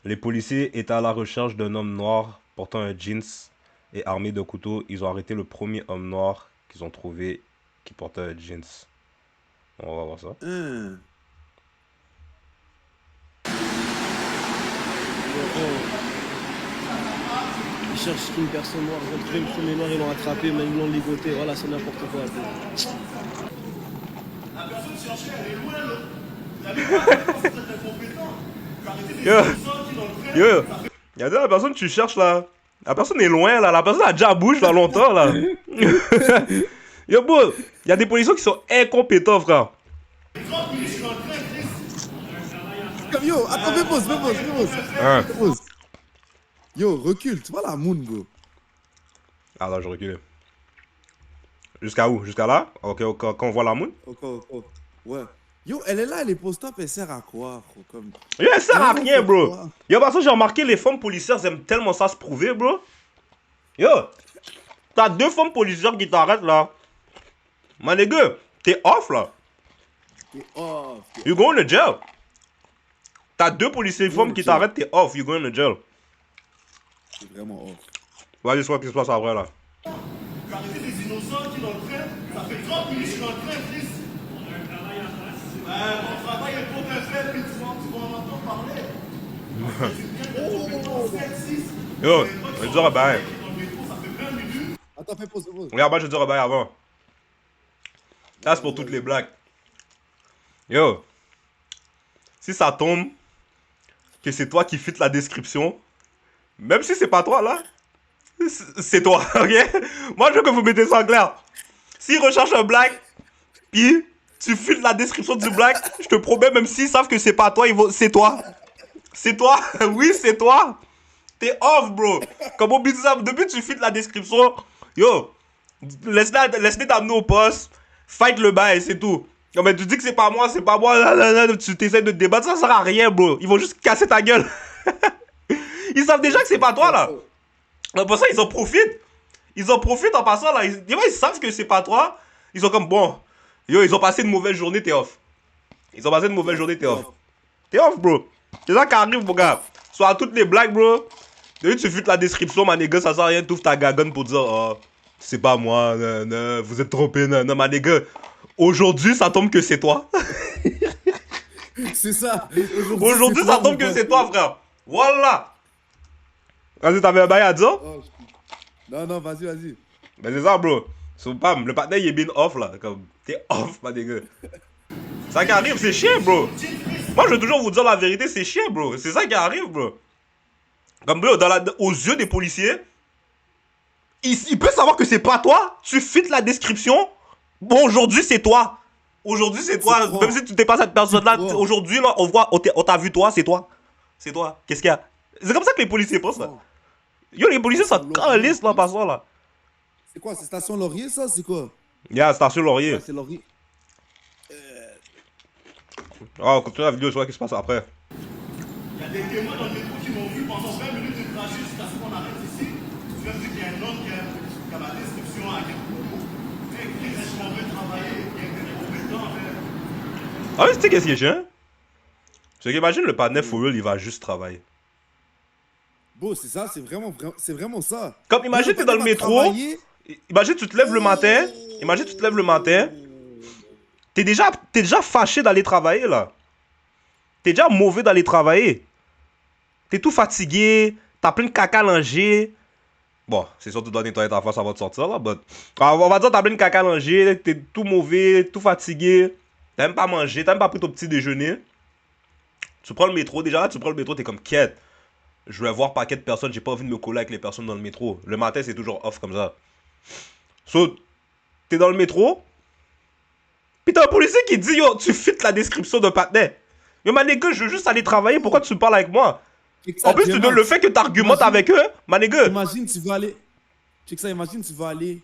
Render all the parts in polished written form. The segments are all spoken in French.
Les policiers étaient à la recherche d'un homme noir portant un jeans et armé de couteau. Ils ont arrêté le premier homme noir qu'ils ont trouvé qui portait un jeans. On va voir ça. Hein. Ils cherchent une personne noire, ils ont trouvé le premier noir, ils l'ont attrapé, mais ils l'ont ligoté. Voilà, c'est n'importe quoi. La personne cherchée, elle est loin, là. Vous avez pas vous êtes incompétent. Vous arrêtez des Yo. innocents qui dans le train. Yo, y'a la personne que tu cherches là. La personne est loin là. La personne a déjà bougé dans longtemps là. Yo, bro, y'a des policiers qui sont incompétents, frère. 30 minutes, je suis dans le train, Chris. Comme yo, attends, fais pause. Hein. Fais pause. Yo, recule, tu vois la moon, bro. Ah là, je recule. Jusqu'à où? Jusqu'à là? Ok, quand on voit la moon? Ouais. Yo, elle est là, elle est post-up, elle sert à quoi, bro? Comme... Yo, elle sert à Elle rien, fait bro. quoi? Yo, parce que j'ai remarqué, les femmes policières aiment tellement ça se prouver, bro. Yo, t'as deux femmes policières qui t'arrêtent là. Man, les gars, t'es off là. Oh, You going to jail. T'as deux policiers femmes qui jail. t'arrêtent, t'es off. You going to jail. c'est vraiment off. Vas-y, c'est quoi qui se passe après là? Vous arrêtez des innocents qui dans le train. Ça fait 30 minutes, je suis dans le train, Chris. On a un travail à faire. Mon travail est pour bien fait, puis tu vas en entendre parler. Yo, je vais te dire un bail. Attends, fais pause. Regarde, moi je vais te dire un bail avant. Ça c'est pour toutes les blagues. Yo, si ça tombe, que c'est toi qui fit la description, même si c'est pas toi là, c'est toi, ok? Moi je veux que vous mettez ça en clair. S'ils recherchent un blague, puis tu fit la description du blague, je te promets, même s'ils savent que c'est pas toi, c'est toi. C'est toi, oui c'est toi. T'es off, bro. Comme au bizarre, depuis que tu fit la description, yo, laisse-les t'amener au poste, fight le bail, c'est tout. Non, mais tu dis que c'est pas moi, tu t'essaies de te débattre, ça sert à rien, bro. Ils vont juste casser ta gueule. Ils savent déjà que c'est pas toi, là. Donc, pour ça, ils en profitent. Ils en profitent en passant, là. Ils savent que c'est pas toi. Ils sont comme, bon, yo, ils ont passé une mauvaise journée, t'es off. Ils ont passé une mauvaise journée, t'es off. T'es off, bro. C'est ça qui arrive, mon gars. Soit à toutes les blagues, bro. Dès que tu futes la description, ma nigga, ça sert à rien, t'ouvres ta gagonne pour dire, oh, c'est pas moi, non, vous êtes trompés, non, ma nigga. Aujourd'hui, ça tombe que c'est toi. C'est ça. Aujourd'hui, ça tombe que c'est toi, frère. Voilà. Vas-y, t'avais un bail à dire? Oh, non, vas-y. Ben c'est ça, bro. So, bam, le partenaire, il est bien off, là. Comme, t'es off, ma nigga. Ça qui arrive, c'est chiant, bro. Moi, je vais toujours vous dire la vérité, c'est chiant, bro. C'est ça qui arrive, bro. Comme, bro, aux yeux des policiers, il peut savoir que c'est pas toi. Tu fit la description. Bon, aujourd'hui, c'est toi. Aujourd'hui, c'est toi. Même si tu t'es pas cette personne-là, aujourd'hui, là, on t'a vu toi, c'est toi. C'est toi. Qu'est-ce qu'il y a? C'est comme ça que les policiers pensent, là. Yo, les policiers sont calistes, là, par ça, là. C'est quoi, c'est Station Laurier, ça? C'est quoi? Yeah, Station Laurier. Ouais, c'est Laurier. Oh, continue la vidéo, je vois ce qui se passe après. Il y a des témoins dans le métro qui m'ont vu pendant 20 minutes de trajet jusqu'à ce qu'on arrête ici. Tu viens de dire qu'il y a un homme qui a la description à Yacoubou. Je m'en vais travailler, il y a des compétents. Ah oui, tu sais qu'est-ce qui est chiant? C'est qu'imagine le partenaire for real, il va juste travailler. Bon, c'est ça, c'est vraiment ça. Comme imagine t'es dans le métro, imagine tu te lèves le matin, t'es déjà fâché d'aller travailler là. T'es déjà mauvais d'aller travailler. T'es tout fatigué, t'as plein de caca langé. Bon, c'est sûr que tu dois nettoyer ta face avant de sortir là, but... on va dire t'as plein de caca langé, t'es tout mauvais, tout fatigué, t'as même pas mangé, t'as même pas pris ton petit déjeuner. Tu prends le métro, déjà là tu prends le métro, t'es comme quête. Je vais voir paquet de personnes, j'ai pas envie de me coller avec les personnes dans le métro. Le matin c'est toujours off comme ça. So, t'es dans le métro, pis t'as un policier qui dit yo, tu fit la description d'un partenaire. Yo, ma nigga, je veux juste aller travailler, pourquoi tu parles avec moi? En plus, tu donnes le fait que t'argumentes avec eux, ma nigga. Imagine, tu vas aller. Check ça, imagine, tu vas aller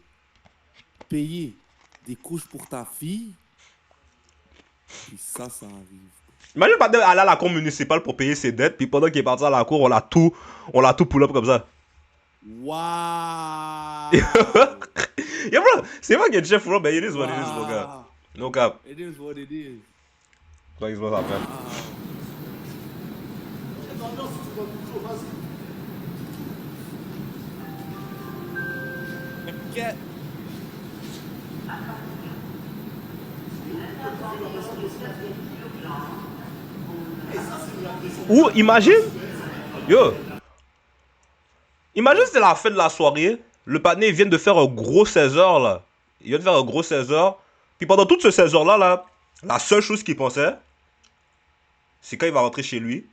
payer des couches pour ta fille. Et ça arrive. Imagine le partenaire aller à la cour municipale pour payer ses dettes, puis pendant qu'il est parti à la cour, on l'a tout pull up comme ça. Waouh! Yo, bro, c'est moi qui est chef, bro, but it is what it is, mon gars. No cap. It is what it is. C'est ça qui se passe après. ambiances, tu vois le micro, vas-y. Ou imagine, yo, imagine c'est la fin de la soirée, le panier vient de faire un gros 16 heures là. Il vient de faire un gros 16 heures. Puis pendant toutes ces 16 heures là, la seule chose qu'il pensait, c'est quand il va rentrer chez lui,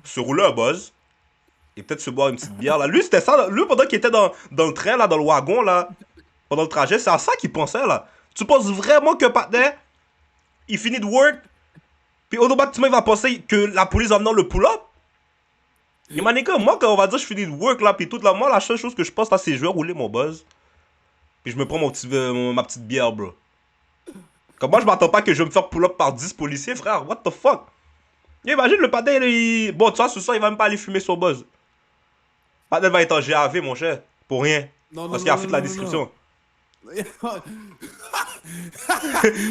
se rouler un buzz, et peut-être se boire une petite bière là. Lui c'était ça, là. Lui pendant qu'il était dans le train là, dans le wagon là, pendant le trajet, c'est à ça qu'il pensait là. Tu penses vraiment que panier, il finit de work, puis automatiquement il va penser que la police va venir le pull-up? Et manéka, moi quand on va dire je finis de work là, puis toute la moi la seule chose que je pense là c'est je vais rouler mon buzz. Puis je me prends ma petite bière, bro. Comme moi je m'attends pas que je vais me faire pull-up par 10 policiers, frère, what the fuck? Et imagine le padel, bon tu vois ce soir il va même pas aller fumer son buzz. Le padel va être en GAV mon cher, pour rien. Non, Parce non, qu'il a non, fait non, la non, description. non.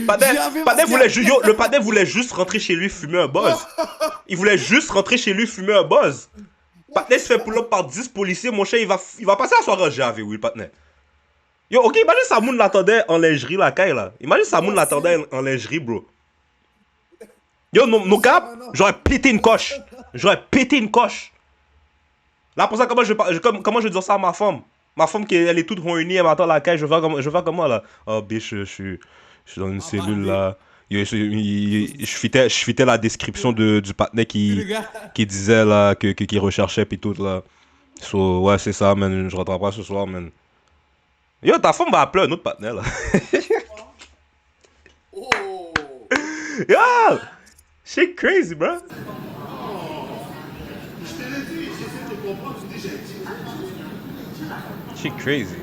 Padel voulait yo, le padel voulait juste rentrer chez lui fumer un buzz. Il voulait juste rentrer chez lui fumer un buzz. Patnais se fait pull-up par 10 policiers, mon cher, il va passer la soirée en GAV, oui, le Patnais. Yo, ok, imagine Samoun l'attendait en lingerie, la caille, là. Imagine Samoun l'attendait en lingerie, bro. Yo, nos cap, j'aurais pété une coche. J'aurais pété une coche. Là, pour ça, comment je vais dire ça à ma femme? Ma femme, elle est toute réunie, elle m'attend à la caille, je vais faire comment, là? Oh, bitch, je suis dans une cellule, là. Yo, je fitais la description du Patnais qui disait, là, qu'il recherchait, pis tout, là. So, ouais, c'est ça, man, je rentre pas ce soir, man. Yo, ta femme va appeler un autre Patnais, là. Oh! Yo! Shit crazy, bro. Je te l'ai dit, j'essaie de comprendre, tu dis j'ai dit. Shit crazy.